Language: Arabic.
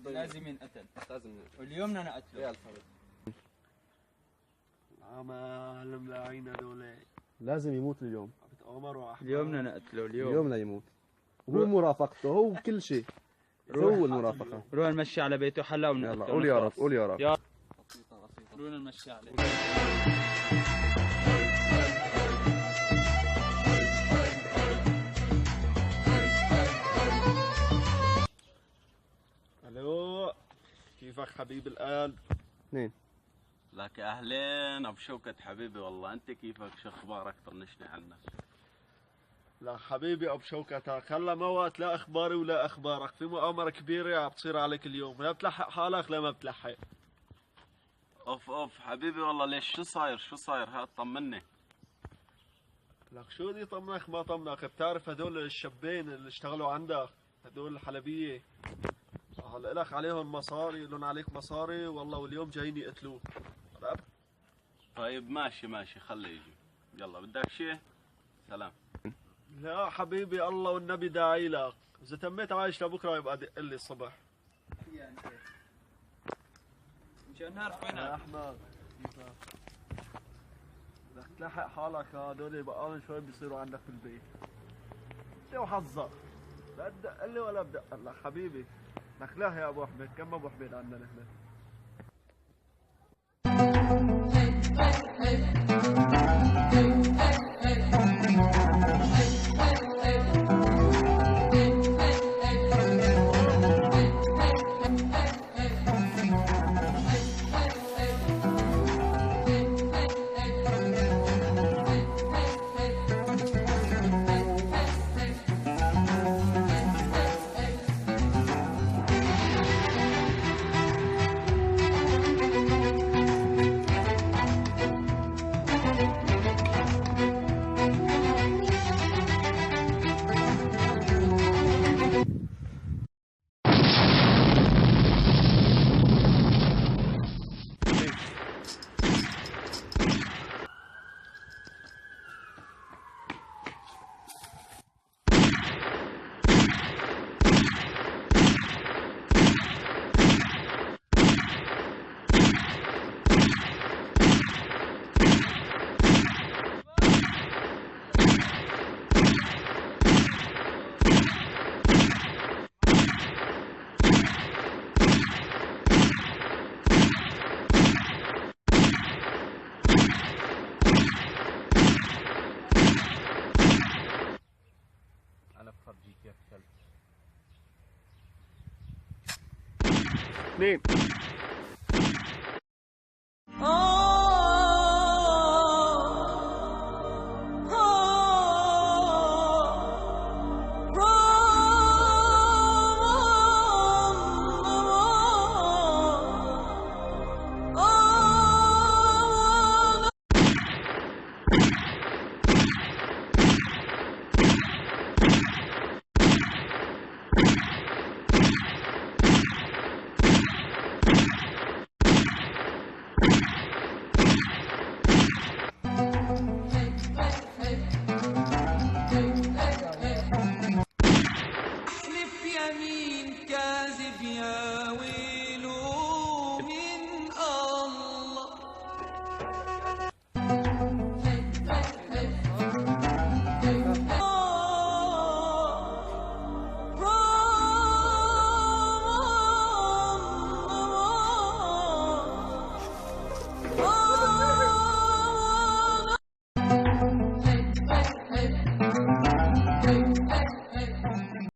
لازم ينقتل. واليوم بدنا نقتله. يا الفرد الملاعين هذول لازم يموت اليوم. اليوم بدنا نقتله. اليوم لا يموت. هو مرافقته هو كل شيء. هو المرافقة. روح نمشي على بيته حلا ونقتله. يلا قول يا رب قول يا رب. روح نمشي عليه. الو كيفك حبيب القلب؟ اثنين. لك اهلين ابو شوكت حبيبي، والله انت كيفك؟ شو اخبارك؟ طنشني عنك. لا حبيبي ابو شوكتك، هلا ما وقت لا اخباري ولا اخبارك، في مؤامره كبيره عم بتصير عليك اليوم، لا بتلحق حالك لا ما بتلحق. اوف حبيبي والله ليش؟ شو صاير هات طمني. لك شو بدي طمنك ما طمنك، بتعرف هدول الشابين اللي اشتغلوا عندك هدول الحلبيه هلا لك عليهم مصاري، لهم عليك مصاري والله، واليوم جايين يقتلوك. طيب ماشي خلي يجي. يلا بدك شيء؟ سلام. لا حبيبي الله والنبي داعي لك، اذا تميت عايش لبكره يبقى دق لي الصبح. مشان نعرف وينك يا احمد كيفك؟ بدك تلحق حالك، هدول بقالهم شوي بيصيروا عندك في البيت. انت وحظك، لا تدق لي ولا بدق لك حبيبي. لك لا يا ابو حميد، كم ابو حميد عندنا نحن. اثنين.